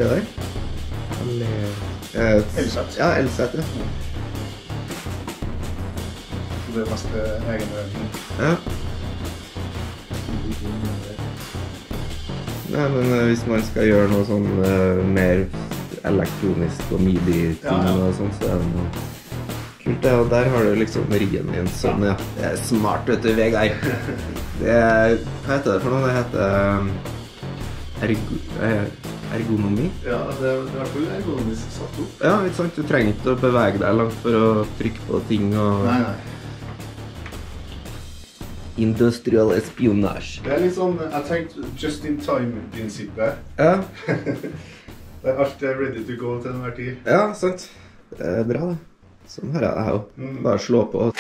det der? Elsett. Ja, Elsett, ja. Det er mest egen øvning. Ja. Nei, men hvis man skal gjøre noe sånn mer elektronisk og midi-ting og sånt, så er det noe kult det, og der har du liksom riggen din sånn, ja. Det er smart, vet du, Vegard. Det er, hva heter det for noe? Det heter ergonomi? Ja, det er i hvert fall ergonomisk satt opp. Ja, ikke sant? Du trenger ikke å bevege deg langt for å trykke på ting og... Nei. Industrial espionage. Det er litt sånn, jeg tenkte just in time-prinsippet. Ja. Det er alt ready to go til enhver tid. Ja, sant. Det er bra, det. Sånn her er det jo. Bare slå på.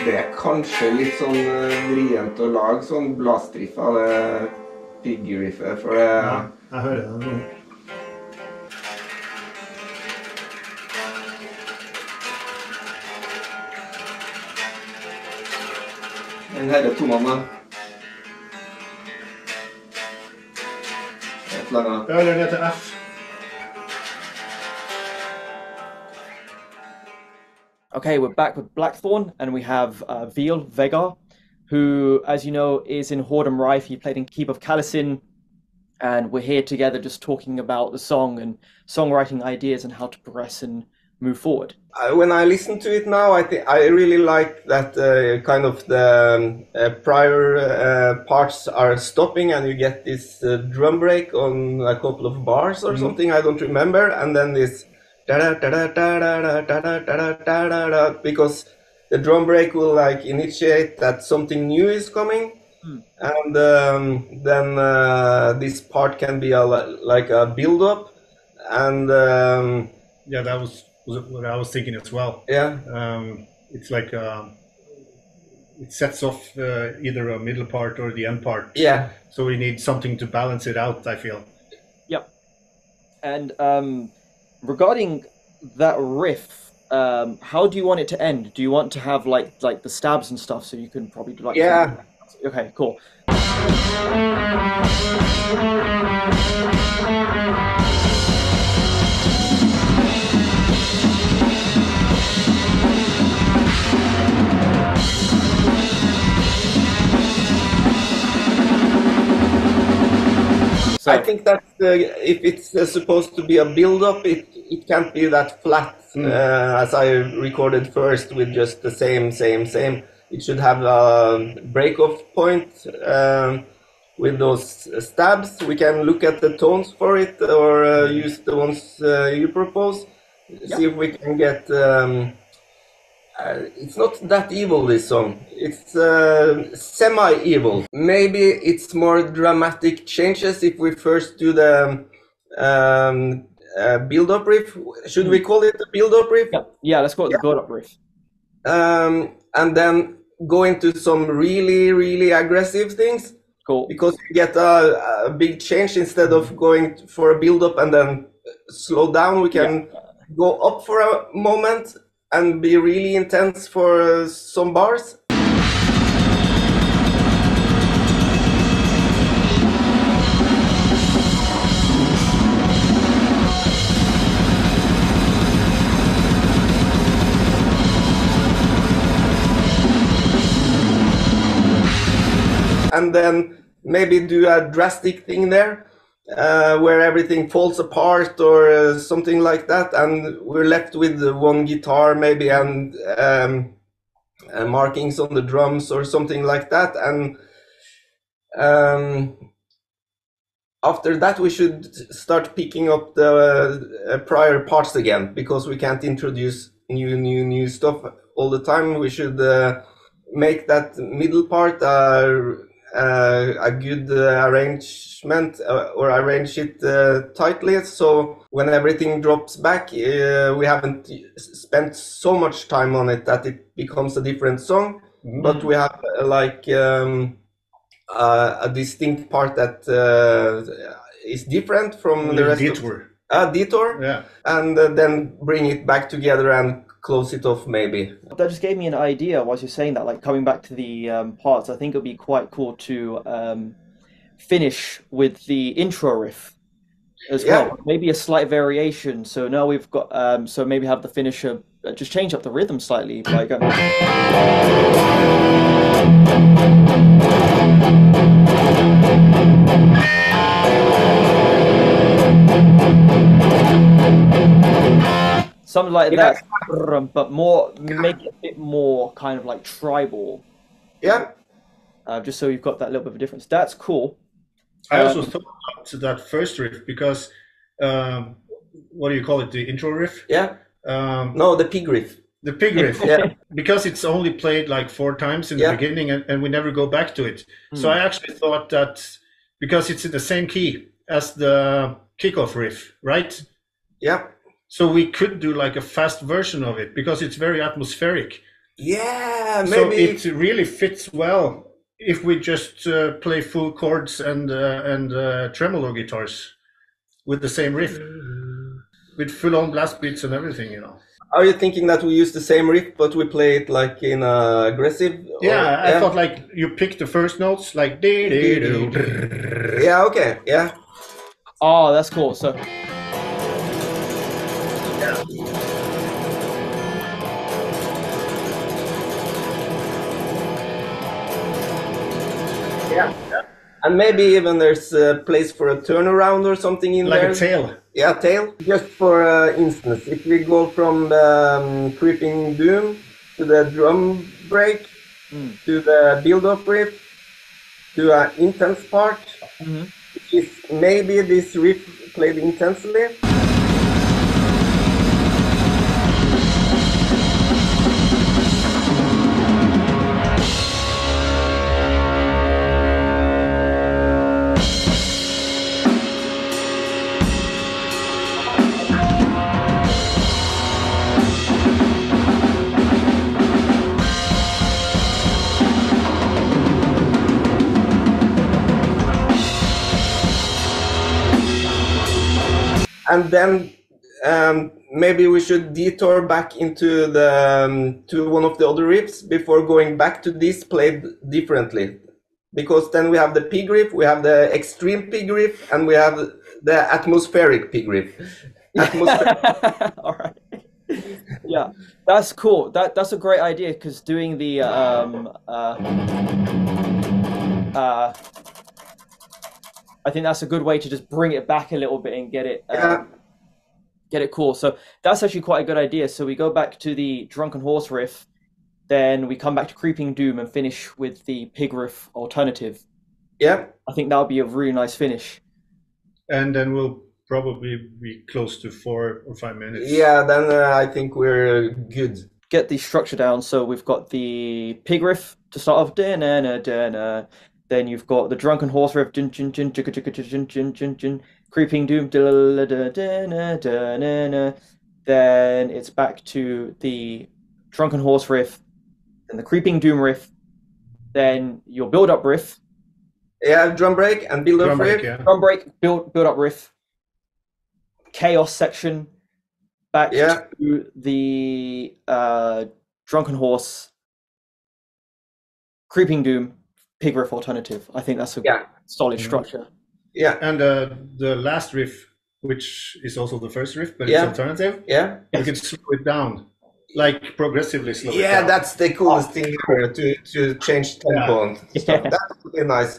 Det er kanskje litt sånn vrient å lage sånn blastriff av det piggy-riffet, for det... Ja, jeg hører det nå. Den her er tonene. Et eller annet. Ja, eller ned til F. Okay, we're back with Blackthorn, and we have Vegar, who, as you know, is in Whoredom Rife. He played in Keep of Callison, and we're here together just talking about the song and songwriting ideas and how to progress and move forward. When I listen to it now, I really like that kind of the prior parts are stopping and you get this drum break on a couple of bars or something, I don't remember, and then this because the drum break will like initiate that something new is coming, and then this part can be like a build-up, and yeah, that was what I was thinking as well. Yeah. It's like it sets off either a middle part or the end part. Yeah. So we need something to balance it out, I feel. Yep. And regarding that riff, how do you want it to end? Do you want to have like the stabs and stuff so you can probably do like... Yeah. Okay, cool. I think that if it's supposed to be a build-up, it can't be that flat as I recorded first with just the same. It should have a break-off point with those stabs. We can look at the tones for it or use the ones you propose. See if we can get... it's not that evil, this song. It's semi-evil. Maybe it's more dramatic changes if we first do the build-up riff. Should we call it the build-up riff? Yeah, let's call it the build-up riff. And then go into some really, really aggressive things. Cool. Because you get a big change instead of going for a build-up and then slow down. We can go up for a moment and be really intense for some bars. And then maybe do a drastic thing there. Where everything falls apart or something like that, and we're left with one guitar maybe and markings on the drums or something like that, and after that we should start picking up the prior parts again, because we can't introduce new stuff all the time. We should make that middle part a good arrangement or arrange it tightly, so when everything drops back we haven't spent so much time on it that it becomes a different song, but we have like a distinct part that is different from the rest detour. Detour, yeah, and then bring it back together and close it off maybe. That just gave me an idea whilst you're saying that, like coming back to the parts, I think it would be quite cool to finish with the intro riff as Yeah, well. Maybe a slight variation. So now we've got, so maybe have the finisher just change up the rhythm slightly. Like, something like yeah, that, but more, make it a bit more kind of like tribal, yeah, just so you've got that little bit of a difference. That's cool. I also thought about that first riff because what do you call it? The intro riff? yeah. Um, No, the pig riff. the pig riff. Yeah, Because it's only played like 4 times in the yeah, beginning and we never go back to it. So I actually thought that because it's in the same key as the kickoff riff, right? yeah, So we could do like a fast version of it because it's very atmospheric. yeah. So Maybe. it really fits well if we just play full chords and tremolo guitars with the same riff, with full-on blast beats and everything, you know. Are you thinking that we use the same riff, but we play it like in aggressive? Yeah, I thought like you pick the first notes, like dee dee doo. Yeah, okay, yeah, Oh, that's cool. So, yeah. And maybe even there's a place for a turnaround or something in Like there. a tail. Yeah, tail. Just for instance, if we go from the creeping doom to the drum break to the build-up riff to an intense part, which is maybe this riff played intensely. And then maybe we should detour back into the to one of the other riffs before going back to this played differently, because then we have the pig riff, we have the extreme pig riff, and we have the atmospheric pig riff. all right. Yeah, that's cool. That's a great idea because doing the I think that's a good way to just bring it back a little bit and get it cool. So that's actually quite a good idea. So we go back to the Drunken Horse riff, then we come back to Creeping Doom and finish with the pig riff alternative. Yeah, I think that would be a really nice finish. And then we'll probably be close to 4 or 5 minutes. yeah. Then I think we're good. Get the structure down. So we've got the pig riff to start off. Da-na-na-da-na. Then you've got the Drunken Horse riff. Jin, jin, jin, jin, jin, jin, jin, jin, jin. Creeping Doom. Da-da-da-da-na-da-na-na. Then it's back to the Drunken Horse riff. Then the Creeping Doom riff. Then your build-up riff. Yeah, drum break and build up Drum riff. break, yeah. Drum break, build-up riff. Chaos section. Back Yeah. to the Drunken Horse. Creeping Doom. Pig riff alternative. I think that's a solid structure. Yeah, And the last riff, which is also the first riff, but Yeah. it's alternative, yeah. you can slow it down, like progressively slow it Yeah, down. that's the coolest thing ever, to change tempo and stuff. Yeah. That's really nice.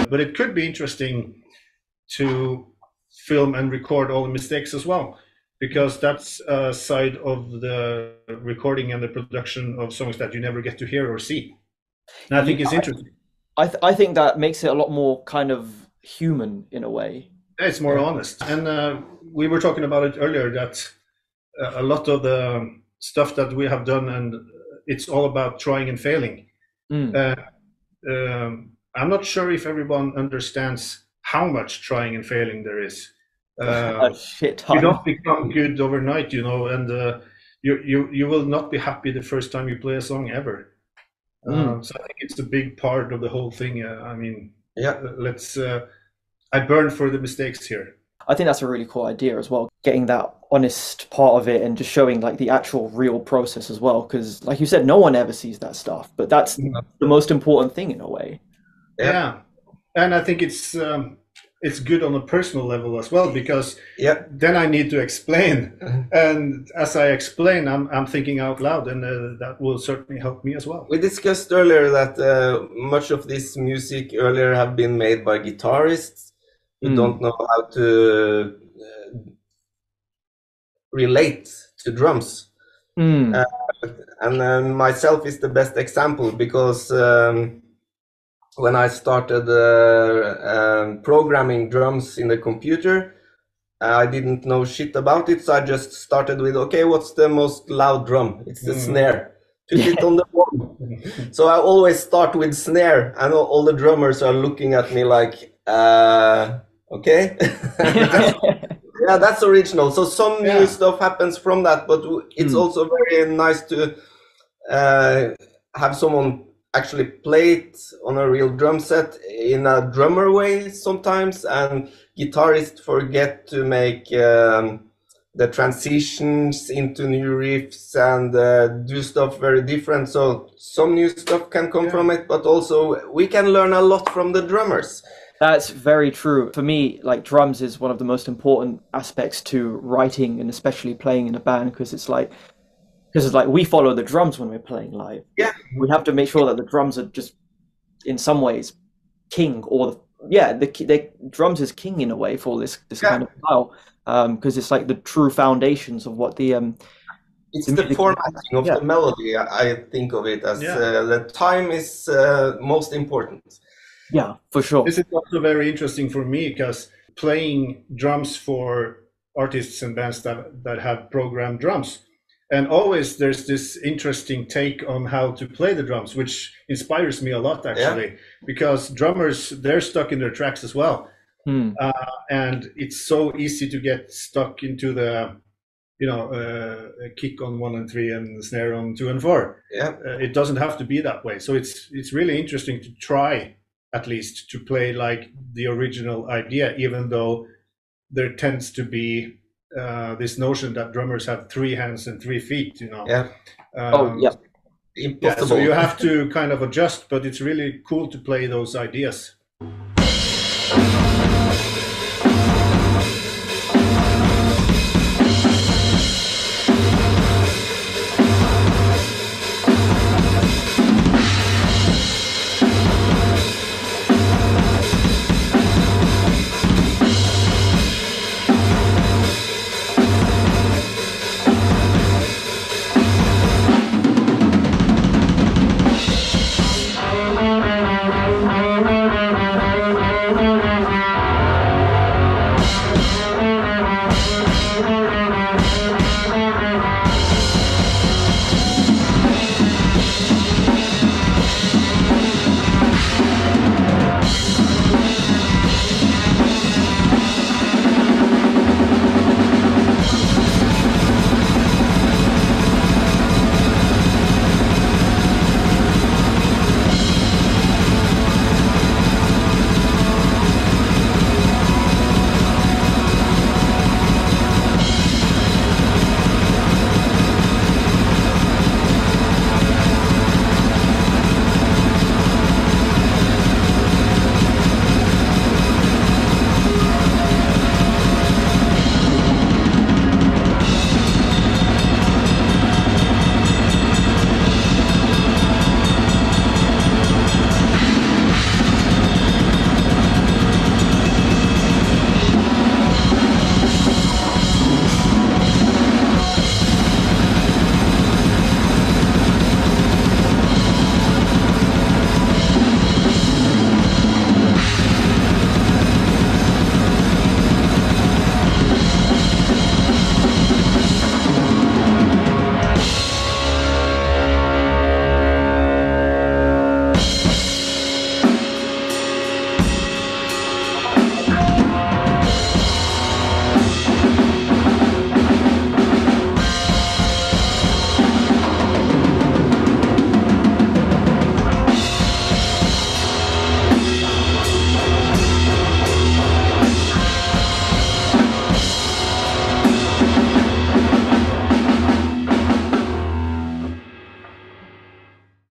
But it could be interesting to film and record all the mistakes as well, because that's a side of the recording and the production of songs that you never get to hear or see. And I think it's interesting. I think that makes it a lot more kind of human in a way. It's more honest. And we were talking about it earlier that a lot of the stuff that we have done, and it's all about trying and failing. I'm not sure if everyone understands how much trying and failing there is. Uh, A shit you ton. don't become good overnight, you know, and you will not be happy the first time you play a song ever. Mm. So I think it's a big part of the whole thing. I mean, Yeah. let's. I burn for the mistakes here. I think that's a really cool idea as well, getting that honest part of it and just showing like the actual real process as well. Because, like you said, no one ever sees that stuff, but that's the most important thing in a way. Yeah. Yeah, and I think it's good on a personal level as well, because Yeah. then I need to explain, and as I explain, I'm thinking out loud, and that will certainly help me as well. We discussed earlier that much of this music earlier have been made by guitarists who don't know how to relate to drums. Mm. And myself is the best example, because when I started programming drums in the computer, I didn't know shit about it, so I just started with, okay, what's the most loud drum? It's the snare. Put it on the wall. So I always start with snare, and all the drummers are looking at me like, okay. Yeah, that's original. So some new stuff happens from that, but it's also very nice to have someone actually play it on a real drum set in a drummer way sometimes, and guitarists forget to make the transitions into new riffs and do stuff very different. So some new stuff can come from it, but also we can learn a lot from the drummers. That's very true. For me, like drums is one of the most important aspects to writing and especially playing in a band, because it's like we follow the drums when we're playing live. Yeah. We have to make sure that the drums are just in some ways king, or the drums is king in a way for this kind of style, because it's like the true foundations of what the it's the formatting of the melody. I think of it as the time is most important. Yeah, for sure. This is also very interesting for me, because playing drums for artists and bands that have programmed drums, and always there's this interesting take on how to play the drums, which inspires me a lot, actually, because drummers, they're stuck in their tracks as well. And it's so easy to get stuck into the, a kick on 1 and 3 and the snare on 2 and 4. It doesn't have to be that way. So it's really interesting to try, at least, to play like the original idea, even though there tends to be this notion that drummers have 3 hands and 3 feet, Impossible. So you have to kind of adjust, but it's really cool to play those ideas.